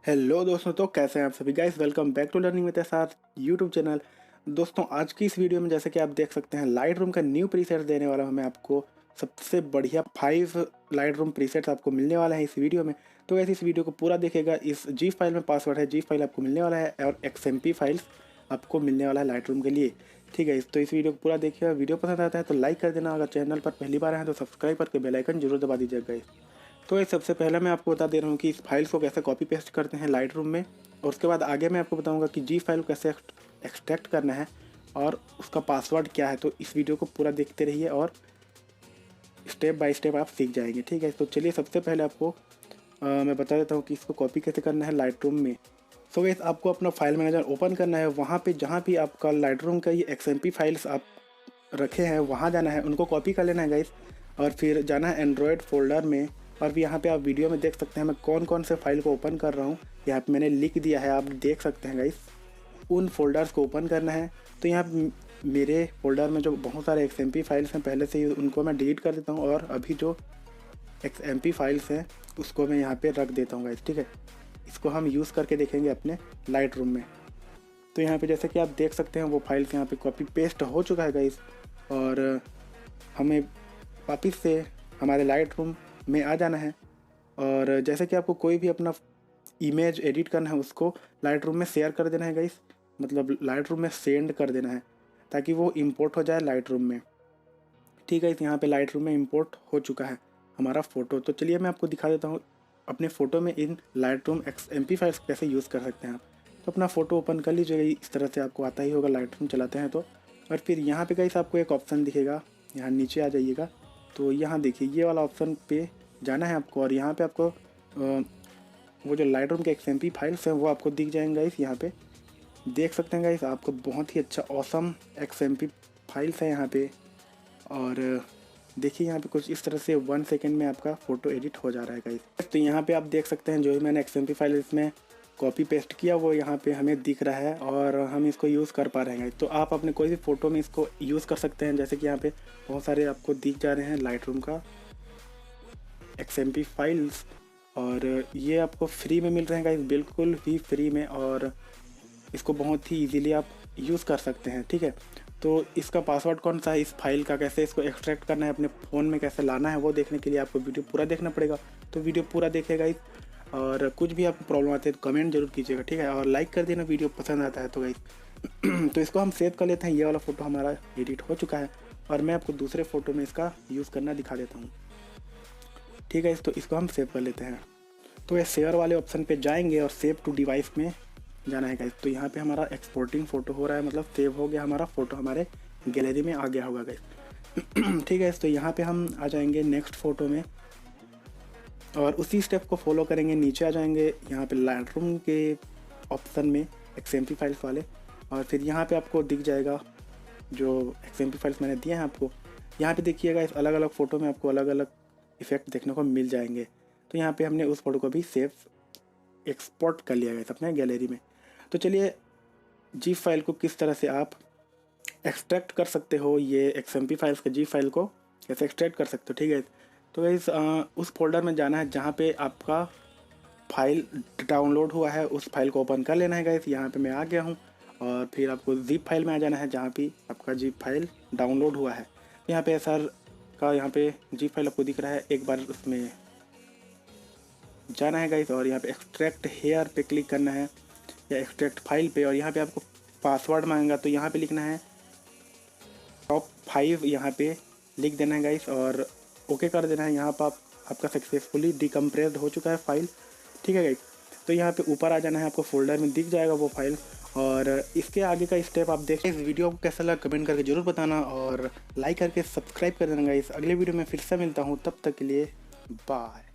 Hello दोस्तों, तो कैसे हैं आप सभी guys. Welcome back to learning with SR YouTube channel. दोस्तों, आज की इस वीडियो में जैसे कि आप देख सकते हैं, लाइट रूम का न्यू प्रीसेट देने वाला हूं मैं आपको। सबसे बढ़िया 5 लाइट रूम प्रीसेट्स आपको मिलने वाला है इस वीडियो में। तो वैसे इस वीडियो को पूरा देखेगा। इस जी फाइल में पासवर्ड है, जी फाइल आपको मिलने वाला है और XMP फाइल्स आपको मिलने वाला है लाइट रूम के लिए। ठीक है, तो इस वीडियो को पूरा देखिएगा। वीडियो पसंद आता है तो लाइक कर देना, अगर चैनल पर पहली बार है तो सब्सक्राइब करके बेल आइकन जरूर दबा दीजिएगा। तो ये सबसे पहले मैं आपको बता दे रहा हूँ कि इस फाइल्स को कैसे कॉपी पेस्ट करते हैं लाइट रूम में, और उसके बाद आगे मैं आपको बताऊँगा कि जी फाइल को कैसे एक्सट्रैक्ट करना है और उसका पासवर्ड क्या है। तो इस वीडियो को पूरा देखते रहिए और स्टेप बाय स्टेप आप सीख जाएंगे। ठीक है, तो चलिए सबसे पहले आपको मैं बता देता हूँ कि इसको कॉपी कैसे करना है लाइट रूम में। सो गाइस, आपको अपना फाइल मैनेजर ओपन करना है। वहाँ पे जहाँ भी आपका लाइट रूम का ये XMP फाइल्स आप रखे हैं वहाँ जाना है, उनको कॉपी कर लेना है गाइस। और फिर जाना है एंड्रॉयड फोल्डर में, और यहाँ पे आप वीडियो में देख सकते हैं मैं कौन कौन से फाइल को ओपन कर रहा हूँ। यहाँ पे मैंने लिख दिया है, आप देख सकते हैं गाइस। उन फोल्डर्स को ओपन करना है। तो यहाँ मेरे फोल्डर में जो बहुत सारे XMP फाइल्स हैं पहले से ही, उनको मैं डिलीट कर देता हूँ, और अभी जो XMP फाइल्स हैं उसको मैं यहाँ पे रख देता हूँ गाइस। ठीक है, इसको हम यूज़ करके देखेंगे अपने लाइट रूम में। तो यहाँ पे जैसे कि आप देख सकते हैं वो फाइल्स यहाँ पे कॉपी पेस्ट हो चुका है गाइस, और हमें वापस से हमारे लाइट रूम में आ जाना है। और जैसे कि आपको कोई भी अपना इमेज एडिट करना है उसको लाइट रूम में शेयर कर देना है गाइस, मतलब लाइट रूम में सेंड कर देना है ताकि वो इंपोर्ट हो जाए लाइट रूम में। ठीक है, यहाँ पे लाइट रूम में इंपोर्ट हो चुका है हमारा फ़ोटो। तो चलिए मैं आपको दिखा देता हूँ अपने फ़ोटो में in light room XMP files कैसे यूज़ कर सकते हैं आप। तो अपना फ़ोटो ओपन कर लीजिएगा, इस तरह से आपको आता ही होगा लाइट रूम चलाते हैं तो। और फिर यहाँ पे गाइस आपको एक ऑप्शन दिखेगा, यहाँ नीचे आ जाइएगा। तो यहाँ देखिए ये वाला ऑप्शन पे जाना है आपको, और यहाँ पे आपको वो जो लाइट रूम के XMP फाइल्स हैं वो आपको दिख जाएंगे गाइस। यहाँ पे देख सकते हैं गाइस, आपको बहुत ही अच्छा ऑसम XMP फाइल्स है यहाँ पे। और देखिए यहाँ पे कुछ इस तरह से 1 सेकेंड में आपका फ़ोटो एडिट हो जा रहा है गाइस। तो यहाँ पे आप देख सकते हैं जो भी मैंने XMP फाइल इसमें कॉपी पेस्ट किया वो यहाँ पे हमें दिख रहा है, और हम इसको यूज़ कर पा रहे हैं। तो आप अपने कोई भी फ़ोटो में इसको यूज़ कर सकते हैं। जैसे कि यहाँ पे बहुत सारे आपको दिख जा रहे हैं लाइट रूम का XMP फाइल्स, और ये आपको फ्री में मिल रहे हैं गाइस, बिल्कुल भी फ्री में, और इसको बहुत ही इजीली आप यूज़ कर सकते हैं। ठीक है, तो इसका पासवर्ड कौन सा है, इस फाइल का कैसे इसको एक्सट्रैक्ट करना है, अपने फ़ोन में कैसे लाना है, वो देखने के लिए आपको वीडियो पूरा देखना पड़ेगा। तो वीडियो पूरा देखिएगा गाइस, और कुछ भी आपको प्रॉब्लम आती है तो कमेंट जरूर कीजिएगा। ठीक है, और लाइक कर देना वीडियो पसंद आता है तो गाइस। तो इसको हम सेव कर लेते हैं। ये वाला फ़ोटो हमारा एडिट हो चुका है, और मैं आपको दूसरे फ़ोटो में इसका यूज़ करना दिखा देता हूँ। ठीक है, तो इसको हम सेव कर लेते हैं। तो ये शेयर वाले ऑप्शन पे जाएंगे और सेव टू डिवाइस में जाना है गाइस। तो यहाँ पे हमारा एक्सपोर्टिंग फ़ोटो हो रहा है, मतलब सेव हो गया, हमारा फ़ोटो हमारे गैलरी में आ गया होगा गाइस। ठीक है, तो यहाँ पे हम आ जाएंगे नेक्स्ट फ़ोटो में, और उसी स्टेप को फॉलो करेंगे। नीचे आ जाएंगे यहाँ पे लाइट रूम के ऑप्शन में XMP फाइल्स वाले, और फिर यहाँ पे आपको दिख जाएगा जो XMP फाइल्स मैंने दिए हैं आपको। यहाँ पे देखिएगा इस अलग अलग फ़ोटो में आपको अलग अलग इफ़ेक्ट देखने को मिल जाएंगे। तो यहाँ पे हमने उस फोटो को भी सेव एक्सपोर्ट कर लिया गया अपने गैलरी में। तो चलिए जी फाइल को किस तरह से आप एक्सट्रैक्ट कर सकते हो, ये XMP फाइल्स के जी फाइल को कैसे एक्सट्रैक्ट कर सकते हो। ठीक है, तो इस उस फोल्डर में जाना है जहाँ पे आपका फाइल डाउनलोड हुआ है, उस फाइल को ओपन कर लेना है गाइस। यहाँ पे मैं आ गया हूँ, और फिर आपको ज़िप फाइल में आ जाना है जहाँ पे आपका ज़िप फाइल डाउनलोड हुआ है। यहाँ पे SR का यहाँ पे ज़िप फाइल आपको दिख रहा है, एक बार उसमें जाना है गाइस, और यहाँ पे एक्सट्रैक्ट हेयर पे क्लिक करना है, या एक्सट्रैक्ट फाइल पे, और यहाँ पे आपको पासवर्ड मांगेगा। तो यहाँ पे लिखना है टॉप 5, यहाँ पे लिख देना है गाइस, और ओके कर देना है। यहाँ पर आपका सक्सेसफुली डिकम्प्रेस्ड हो चुका है फाइल। ठीक है गाइस, तो यहाँ पे ऊपर आ जाना है, आपको फोल्डर में दिख जाएगा वो फाइल। और इसके आगे का स्टेप आप देखें। इस वीडियो को कैसा लगा कमेंट करके जरूर बताना, और लाइक करके सब्सक्राइब कर देना गाइस। अगले वीडियो में फिर से मिलता हूँ, तब तक के लिए बाय।